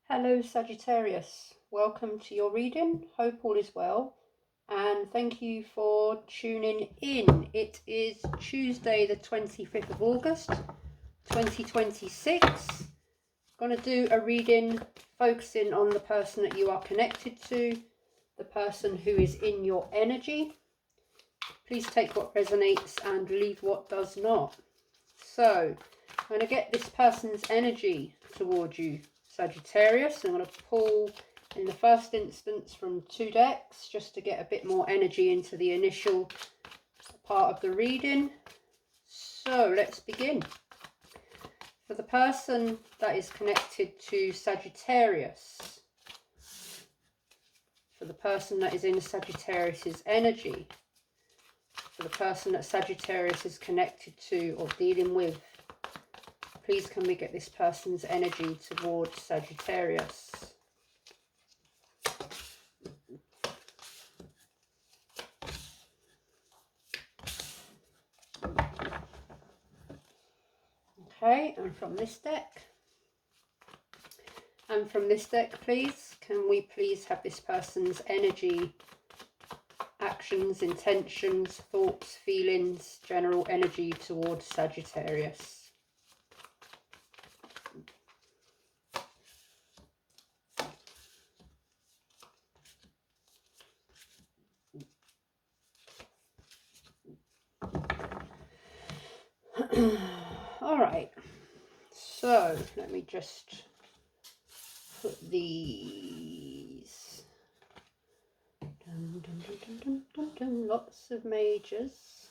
Hello Sagittarius, welcome to your reading. Hope all is well and thank you for tuning in. It is Tuesday the 25th of August 2026. I'm going to do a reading focusing on the person that you are connected to, the person who is in your energy. Please take what resonates and leave what does not. So I'm going to get this person's energy towards you, Sagittarius. I'm going to pull in the first instance from 2 decks just to get a bit more energy into the initial part of the reading. So let's begin. For the person that is connected to Sagittarius, for the person that is in Sagittarius's energy, for the person that Sagittarius is connected to or dealing with, please can we get this person's energy towards Sagittarius? Okay, and from this deck. And from this deck, please, can we please have this person's energy, actions, intentions, thoughts, feelings, general energy towards Sagittarius? All right, so let me just put these. Dun, dun, dun, dun, dun, dun, dun. Lots of majors.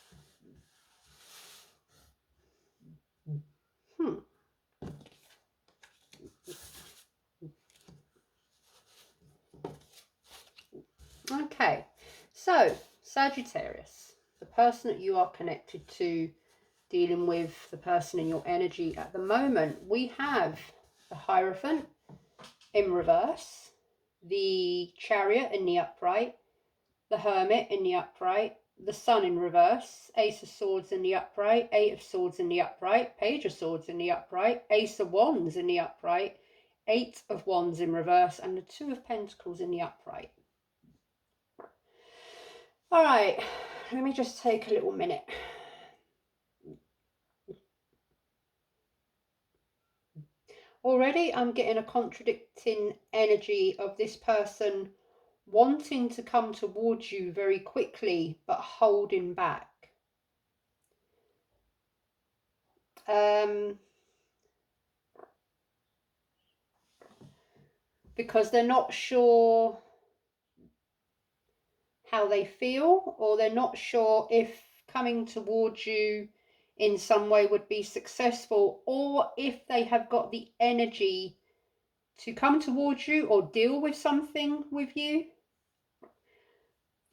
Okay, so Sagittarius, the person that you are connected to, dealing with the person in your energy at the moment, we have the Hierophant in reverse, the Chariot in the upright, the Hermit in the upright, the Sun in reverse, Ace of Swords in the upright, Eight of Swords in the upright, Page of Swords in the upright, Ace of Wands in the upright, Eight of Wands in reverse, and the Two of Pentacles in the upright. All right, let me just take a little minute. Already I'm getting a contradicting energy of this person wanting to come towards you very quickly, but holding back. Because they're not sure how they feel, or they're not sure if coming towards you in some way would be successful, or if they have got the energy to come towards you or deal with something with you.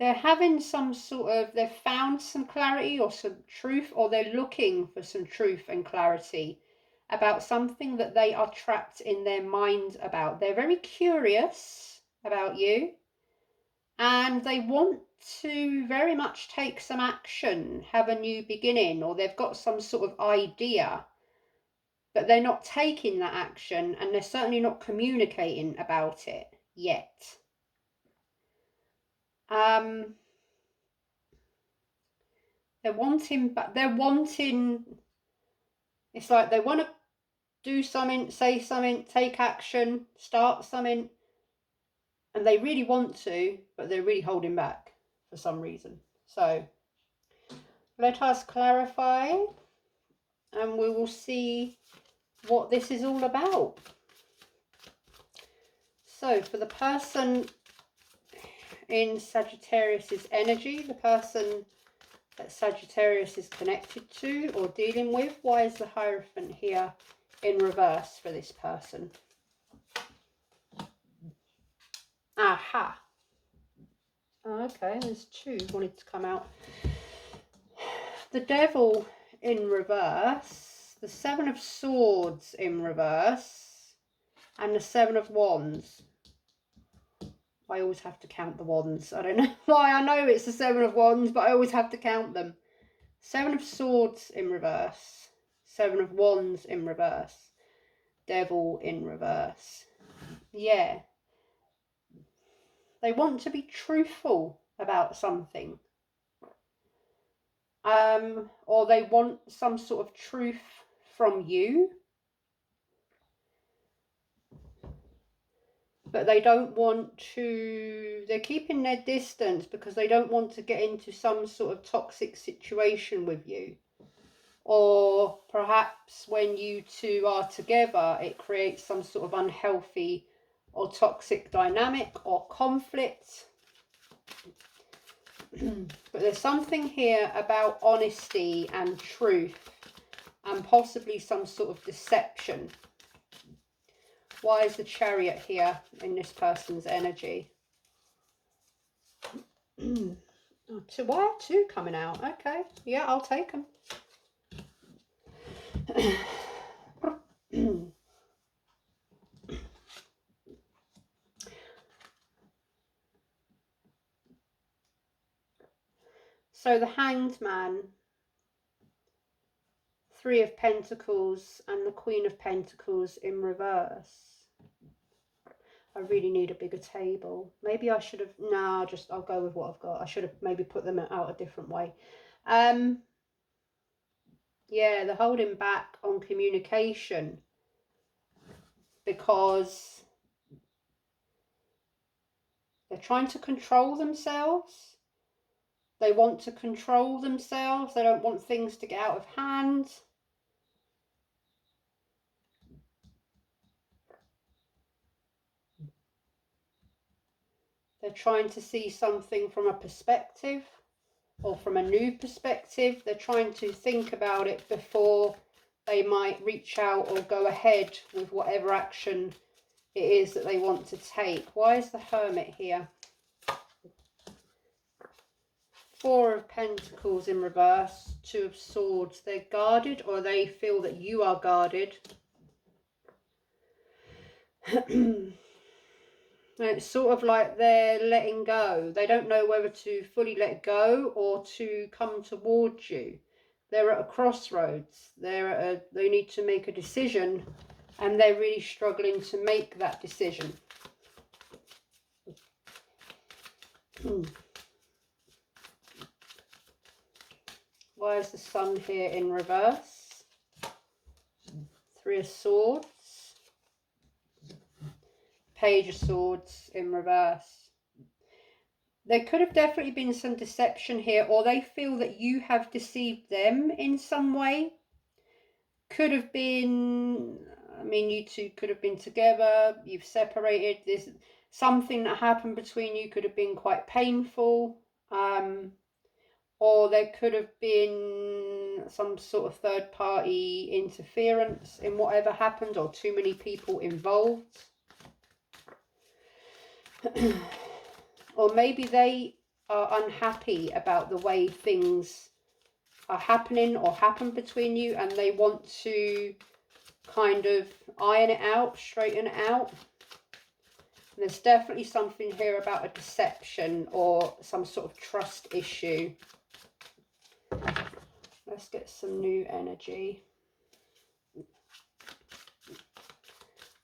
They're having some sort of, they've found some clarity or some truth, or they're looking for some truth and clarity about something that they are trapped in their mind about. They're very curious about you, and they want to very much take some action, have a new beginning, or they've got some sort of idea, but they're not taking that action, and they're certainly not communicating about it yet. They're wanting, it's like they want to do something, say something, take action, start something, and they really want to, but they're really holding back for some reason. So let us clarify, and we will see what this is all about. So for the person in Sagittarius's energy, the person that Sagittarius is connected to or dealing with, why is the Hierophant here in reverse for this person? Aha. Okay, there's two wanted to come out. The Devil in reverse, the Seven of Swords in reverse, and the Seven of Wands. I always have to count the wands. I don't know why. I know it's the Seven of Wands, but I always have to count them. Seven of Swords in reverse, Seven of Wands in reverse, Devil in reverse. Yeah. They want to be truthful about something. Or they want some sort of truth from you. But they don't want to, they're keeping their distance because they don't want to get into some sort of toxic situation with you. Or perhaps when you two are together, it creates some sort of unhealthy or toxic dynamic or conflict. But there's something here about honesty and truth and possibly some sort of deception. Why is the Chariot here in this person's energy? So why are two coming out? Okay, yeah, I'll take them. So the Hanged Man, Three of Pentacles, and the Queen of Pentacles in reverse. I really need a bigger table. Maybe I should have, no, I'll go with what I've got. I should have maybe put them out a different way. Yeah, they're holding back on communication because they're trying to control themselves. They want to control themselves. They don't want things to get out of hand. They're trying to see something from a perspective or from a new perspective. They're trying to think about it before they might reach out or go ahead with whatever action it is that they want to take. Why is the Hermit here? Four of Pentacles in reverse, Two of Swords. They're guarded, or they feel that you are guarded. It's sort of like they're letting go. They don't know whether to fully let go or to come towards you. They're at a crossroads. They need to make a decision, and they're really struggling to make that decision. Why is the Sun here in reverse? Three of Swords. Page of Swords in reverse. There could have definitely been some deception here, or they feel that you have deceived them in some way. Could have been, I mean, you two could have been together, you've separated. There's something that happened between you could have been quite painful. Or there could have been some sort of third party interference in whatever happened, or too many people involved. Or maybe they are unhappy about the way things are happening or happen between you, and they want to kind of iron it out, straighten it out. There's definitely something here about a deception or some sort of trust issue. Let's get some new energy.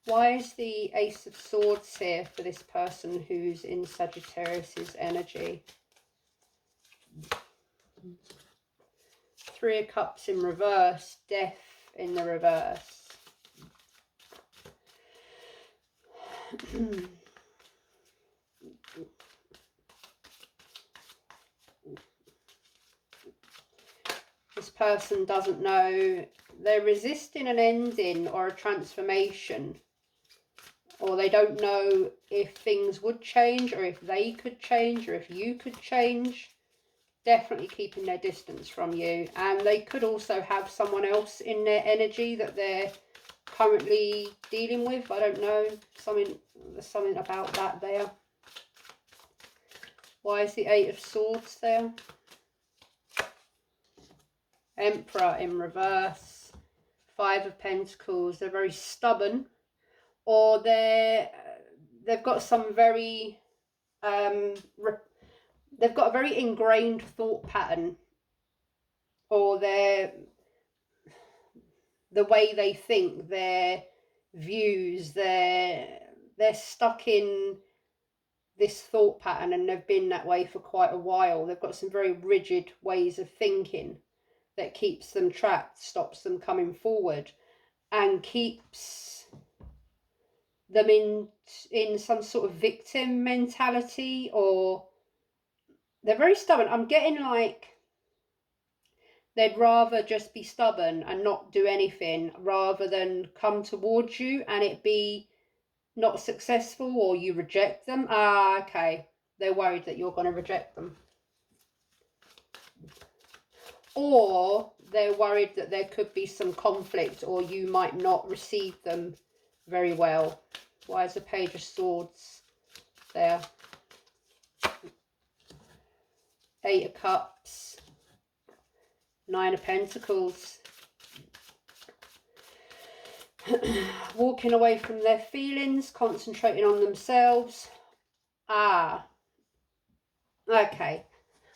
Why is the Ace of Swords here for this person who's in Sagittarius's energy? Three of Cups in reverse, Death in the reverse. This person doesn't know. They're resisting an ending or a transformation. Or they don't know if things would change, or if they could change, or if you could change. Definitely keeping their distance from you. And they could also have someone else in their energy that they're currently dealing with. I don't know. There's something about that there. Why is the Eight of Swords there? Emperor in reverse. Five of Pentacles. They're very stubborn. Or they've got some very they've got a very ingrained thought pattern, or the way they think, their views, their they're stuck in this thought pattern, and they've been that way for quite a while. They've got some very rigid ways of thinking that keeps them trapped, stops them coming forward, and keeps them in some sort of victim mentality, or they're very stubborn. I'm getting like they'd rather just be stubborn and not do anything rather than come towards you and it be not successful, or you reject them. Ah, okay. They're worried that you're going to reject them. Or they're worried that there could be some conflict, or you might not receive them very well. Why is the Page of Swords there? Eight of Cups. Nine of Pentacles. Walking away from their feelings, concentrating on themselves. Ah, okay.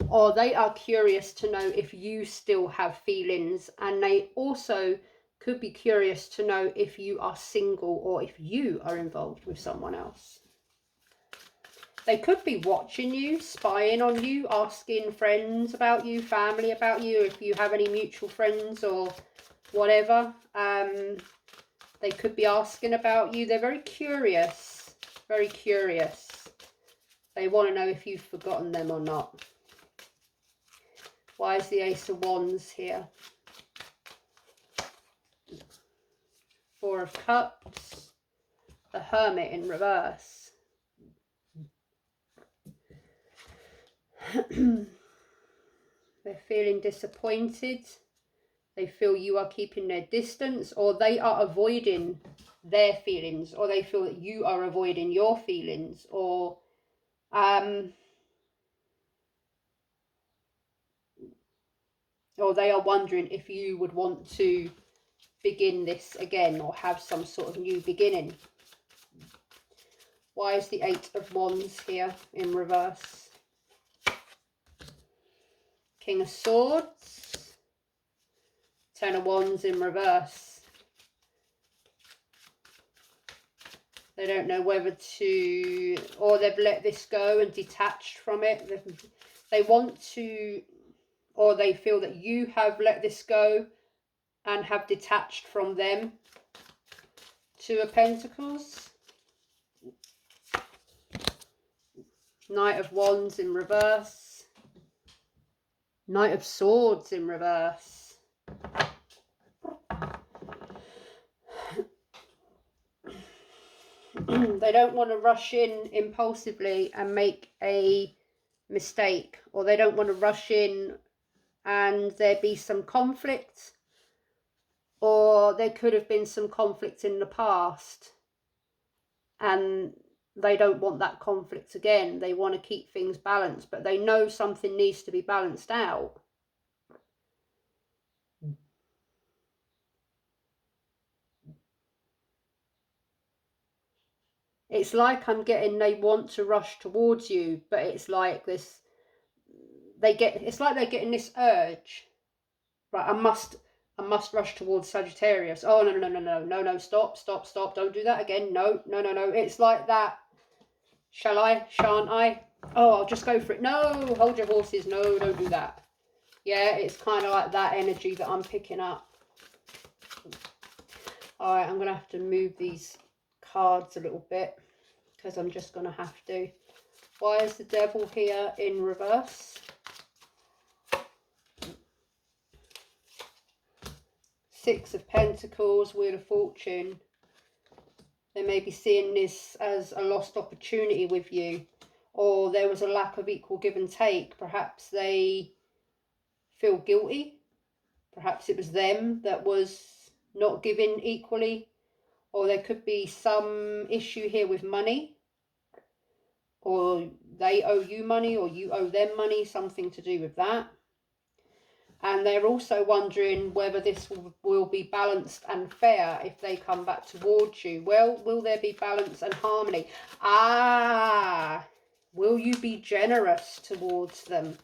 Or they are curious to know if you still have feelings, and they also could be curious to know if you are single or if you are involved with someone else. They could be watching you, spying on you, asking friends about you, family about you, if you have any mutual friends or whatever. They could be asking about you. They're very curious, very curious. They want to know if you've forgotten them or not. Why is the Ace of Wands here? Four of Cups. The Hermit in reverse. They're feeling disappointed. They feel you are keeping their distance, or they are avoiding their feelings, or they feel that you are avoiding your feelings, or they are wondering if you would want to begin this again or have some sort of new beginning. Why is the Eight of Wands here in reverse? King of Swords. Ten of Wands in reverse. They don't know whether to, or they've let this go and detached from it. They want to, or they feel that you have let this go and have detached from them. Two of Pentacles. Knight of Wands in reverse. Knight of Swords in reverse. They don't want to rush in impulsively and make a mistake, or they don't want to rush in and there be some conflict, or there could have been some conflict in the past and they don't want that conflict again. They want to keep things balanced, but they know something needs to be balanced out. It's like I'm getting they want to rush towards you, but it's like this, it's like they're getting this urge, right? I must rush towards Sagittarius. Oh, no, stop, don't do that again. No. It's like that. Shall I? Shan't I? Oh, I'll just go for it. No, hold your horses. No, don't do that. Yeah, it's kind of like that energy that I'm picking up. All right, I'm going to have to move these cards a little bit because I'm just going to have to. Why is the Devil here in reverse? Six of Pentacles, Wheel of Fortune. They may be seeing this as a lost opportunity with you, or there was a lack of equal give and take. Perhaps they feel guilty. Perhaps it was them that was not giving equally, or there could be some issue here with money, or they owe you money or you owe them money, something to do with that. And they're also wondering whether this will be balanced and fair if they come back towards you. Well, will there be balance and harmony? Ah, will you be generous towards them?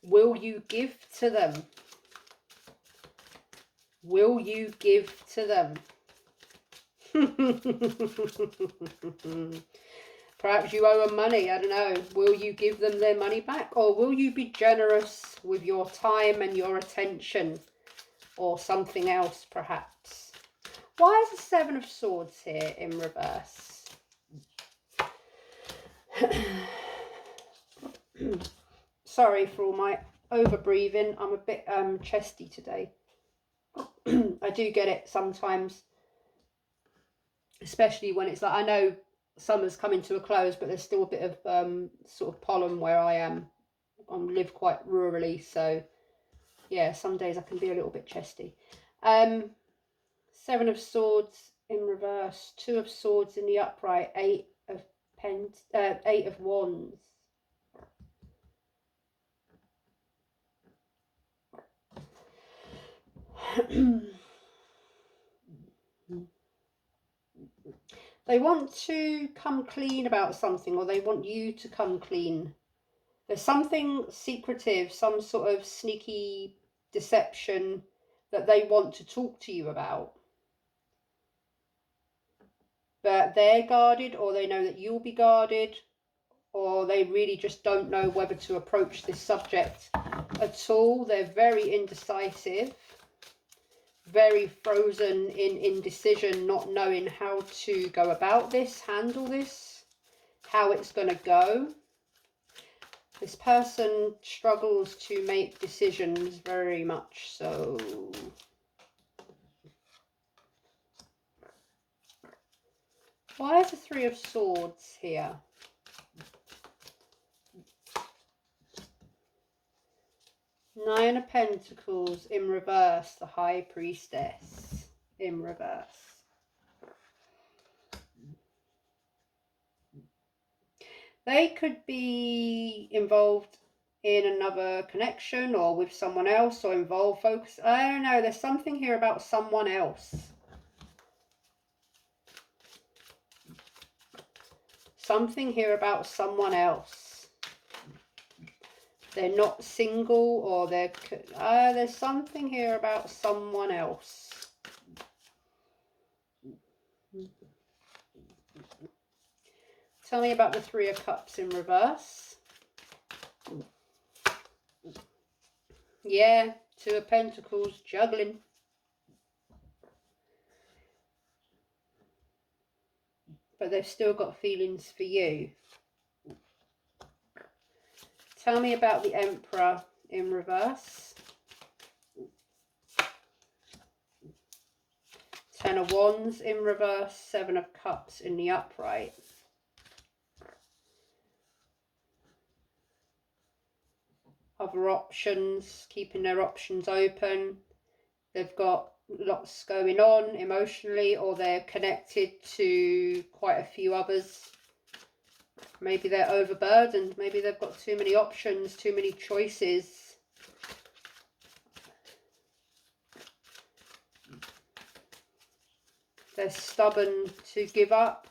Will you give to them? Will you give to them? Perhaps you owe them money, I don't know. Will you give them their money back? Or will you be generous with your time and your attention? Or something else, perhaps. Why is the Seven of Swords here in reverse? Sorry for all my over-breathing. I'm a bit chesty today. I do get it sometimes. Especially when it's like, I know summer's coming to a close, but there's still a bit of sort of pollen where I am. I live quite rurally, so yeah, some days I can be a little bit chesty. Seven of Swords in reverse, Two of Swords in the upright, Eight of Wands. They want to come clean about something, or they want you to come clean. There's something secretive, some sort of sneaky deception that they want to talk to you about. But they're guarded, or they know that you'll be guarded, or they really just don't know whether to approach this subject at all. They're very indecisive, very frozen in indecision, not knowing how to go about this, handle this, how it's going to go. This person struggles to make decisions, very much so. Why is the Three of Swords here? Nine of Pentacles in reverse, the High Priestess in reverse. They could be involved in another connection or with someone else, or involved focus. I don't know, there's something here about someone else. Something here about someone else. They're not single, or there's something here about someone else. Tell me about the Three of Cups in reverse. Yeah, Two of Pentacles, juggling. But they've still got feelings for you. Tell me about the Emperor in reverse. Ten of Wands in reverse, Seven of Cups in the upright. Other options, keeping their options open. They've got lots going on emotionally, or they're connected to quite a few others. Maybe they're overburdened. Maybe they've got too many options, too many choices. They're stubborn to give up,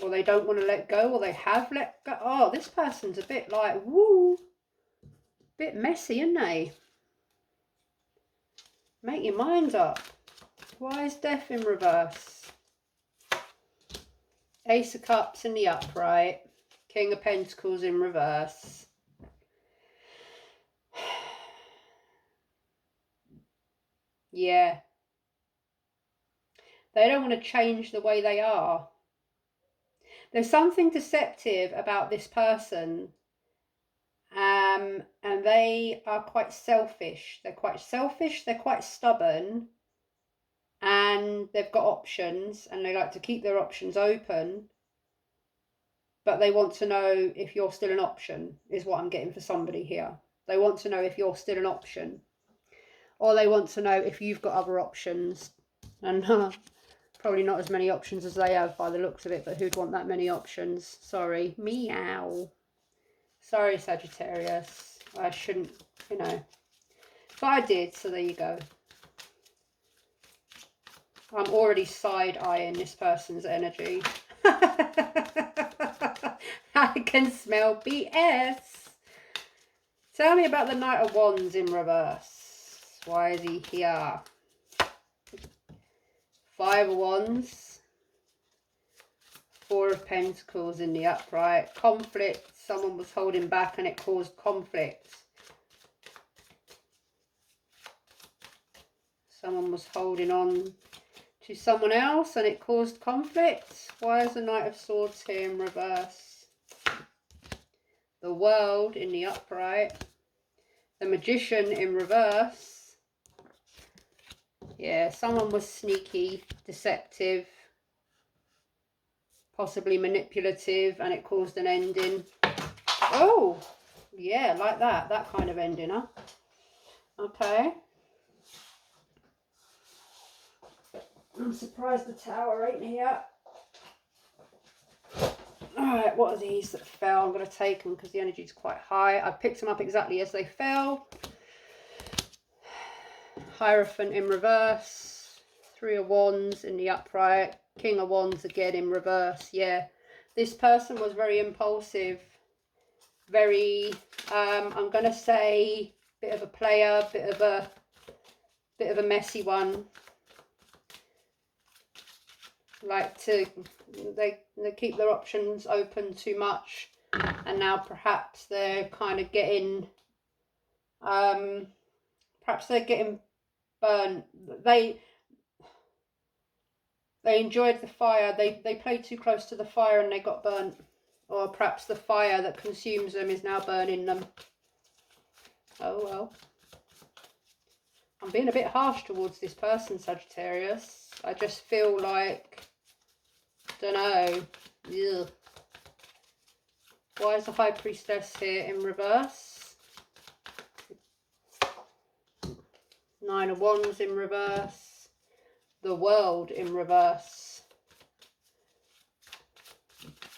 or they don't want to let go, or they have let go. Oh, this person's a bit like, woo, bit messy, aren't they? Make your mind up. Why is Death in reverse? Ace of Cups in the upright. King of Pentacles in reverse. Yeah. They don't want to change the way they are. There's something deceptive about this person. And they are quite selfish. They're quite selfish. They're quite stubborn. And they've got options, and they like to keep their options open. But they want to know if you're still an option, is what I'm getting for somebody here. They want to know if you're still an option. Or they want to know if you've got other options. And probably not as many options as they have by the looks of it, but who'd want that many options? Sorry. Meow. Sorry, Sagittarius. I shouldn't, you know. But I did, so there you go. I'm already side-eyeing this person's energy. I can smell BS. Tell me about the Knight of Wands in reverse. Why is he here? Five of Wands. Four of Pentacles in the upright. Conflict. Someone was holding back and it caused conflict. Someone was holding on to someone else and it caused conflict. Why is the Knight of Swords here in reverse? The World in the upright. The Magician in reverse. Yeah, someone was sneaky, deceptive, possibly manipulative, and it caused an ending. Oh, yeah, like that. That kind of ending, huh? Okay. I'm surprised the Tower ain't here. Alright, what are these that fell? I'm going to take them because the energy is quite high. I picked them up exactly as they fell. Hierophant in reverse. Three of Wands in the upright. King of Wands again in reverse. Yeah, this person was very impulsive. Very, I'm going to say, bit of a player, bit of a messy one. Like to, they keep their options open too much, and now perhaps they're kind of getting, perhaps they're getting burnt. They enjoyed the fire. They played too close to the fire and they got burnt, or perhaps the fire that consumes them is now burning them. Oh well. I'm being a bit harsh towards this person, Sagittarius. I just feel like, don't know. Ugh. Why is the High Priestess here in reverse? Nine of Wands in reverse. The World in reverse.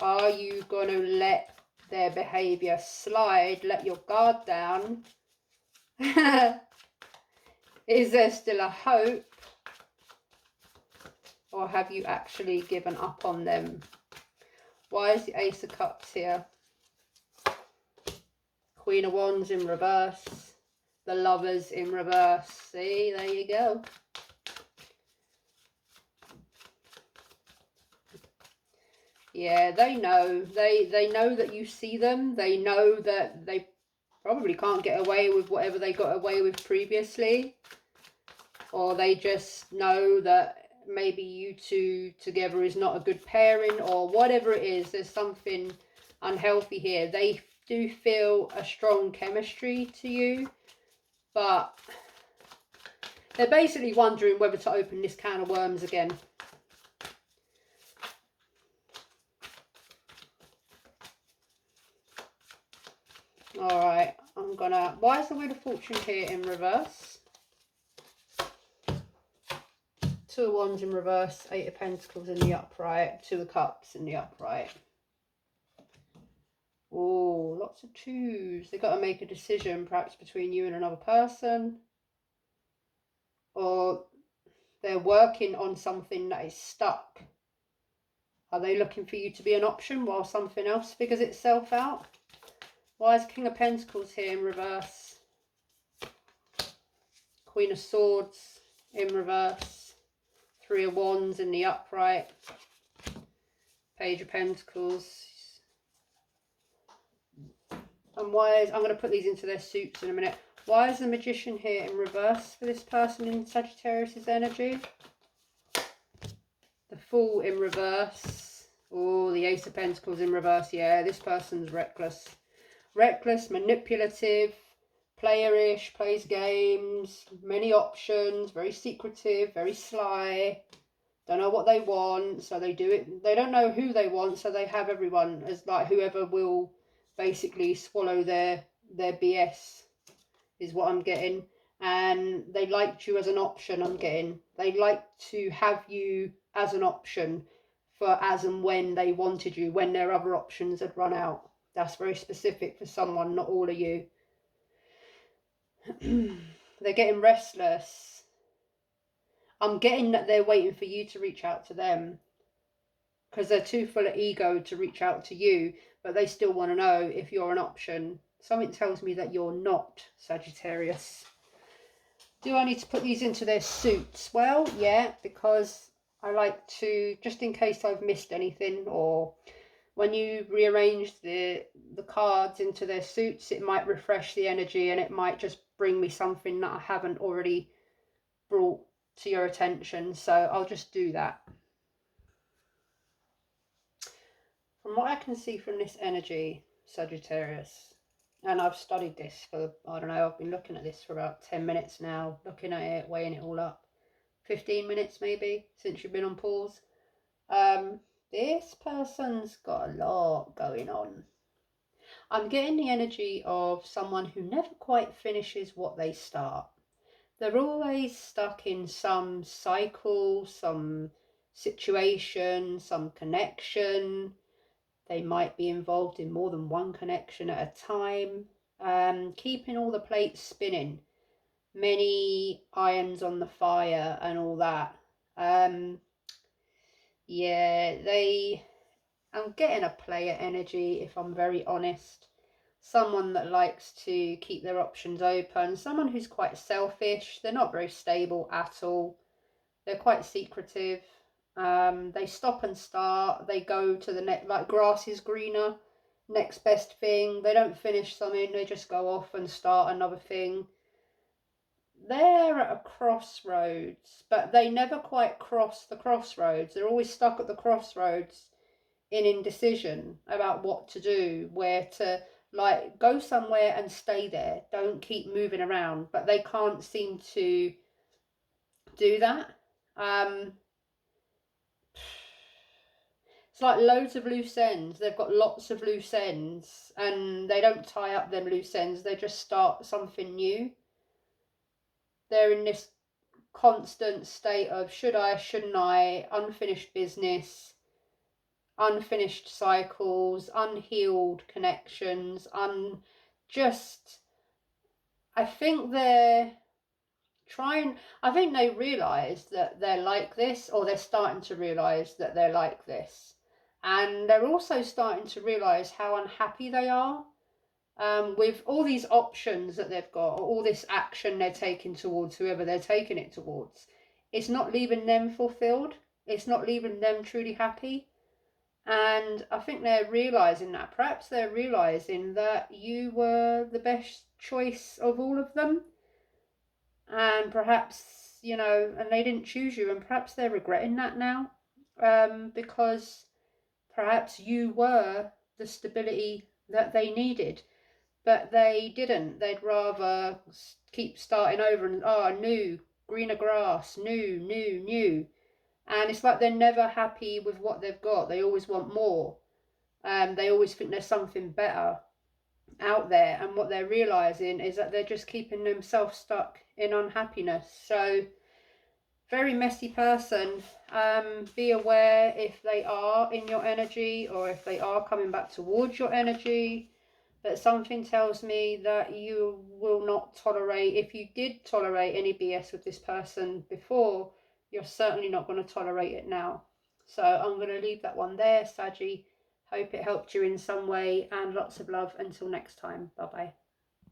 Are you going to let their behaviour slide? Let your guard down? Is there still a hope? Or have you actually given up on them? Why is the Ace of Cups here? Queen of Wands in reverse. The Lovers in reverse. See, there you go. Yeah, they know. They know that you see them. They know that they probably can't get away with whatever they got away with previously. Or they just know that maybe you two together is not a good pairing, or whatever it is. There's something unhealthy here. They do feel a strong chemistry to you, but they're basically wondering whether to open this can of worms again. Alright, I'm gonna... Why is the Wheel of Fortune here in reverse? Two of Wands in reverse, Eight of Pentacles in the upright, Two of Cups in the upright. Oh, lots of twos. They've got to make a decision, perhaps between you and another person. Or they're working on something that is stuck. Are they looking for you to be an option while something else figures itself out? Why is King of Pentacles here in reverse? Queen of Swords in reverse. Three of Wands in the upright. Page of Pentacles. And why is... I'm going to put these into their suits in a minute. Why is the Magician here in reverse for this person in Sagittarius's energy? The Fool in reverse. Oh, the Ace of Pentacles in reverse. Yeah, this person's reckless. Reckless, manipulative, playerish, plays games, many options, very secretive, very sly. Don't know what they want, so they do it. They don't know who they want, so they have everyone as like whoever will basically swallow their BS is what I'm getting. And they liked you as an option, I'm getting. They like to have you as an option for as and when they wanted you, when their other options had run out. That's very specific for someone, not all of you. They're getting restless. I'm getting that they're waiting for you to reach out to them, because they're too full of ego to reach out to you, but they still want to know if you're an option. Something tells me that you're not, Sagittarius. Do I need to put these into their suits? Well, yeah, because I like to, just in case I've missed anything, or when you rearrange the cards into their suits, it might refresh the energy and it might just bring me something that I haven't already brought to your attention. So I'll just do that. From what I can see from this energy, Sagittarius, and I've studied this for, I don't know, I've been looking at this for about 10 minutes now, looking at it, weighing it all up. 15 minutes maybe since you've been on pause. This person's got a lot going on. I'm getting the energy of someone who never quite finishes what they start. They're always stuck in some cycle, some situation, some connection. They might be involved in more than one connection at a time, keeping all the plates spinning, many irons on the fire and all that. Yeah, I'm getting a player energy, if I'm very honest. Someone that likes to keep their options open, someone who's quite selfish. They're not very stable at all. They're quite secretive. They stop and start. They go to the next, like grass is greener, next best thing. They don't finish something. They just go off and start another thing. They're at a crossroads, but they never quite cross the crossroads. They're always stuck at the crossroads in indecision about what to do, where to, like, go somewhere and stay there. Don't keep moving around, but they can't seem to do that. It's like loads of loose ends. They've got lots of loose ends and they don't tie up them loose ends. They just start something new. They're in this constant state of should I, shouldn't I, unfinished business, unfinished cycles, unhealed connections, I think they're I think they realise that they're like this, or they're starting to realise that they're like this. And they're also starting to realise how unhappy they are with all these options that they've got, or all this action they're taking towards whoever they're taking it towards. It's not leaving them fulfilled. It's not leaving them truly happy. And I think they're realising that. Perhaps they're realising that you were the best choice of all of them. And perhaps, and they didn't choose you. And perhaps they're regretting that now. Because perhaps you were the stability that they needed. But they didn't. They'd rather keep starting over and, new, greener grass, new. And it's like they're never happy with what they've got. They always want more. They always think there's something better out there. And what they're realising is that they're just keeping themselves stuck in unhappiness. So, very messy person. Be aware if they are in your energy or if they are coming back towards your energy. But something tells me that you will not tolerate, if you did tolerate any BS with this person before, you're certainly not going to tolerate it now. So I'm going to leave that one there, Saggy. Hope it helped you in some way, and lots of love until next time. Bye bye.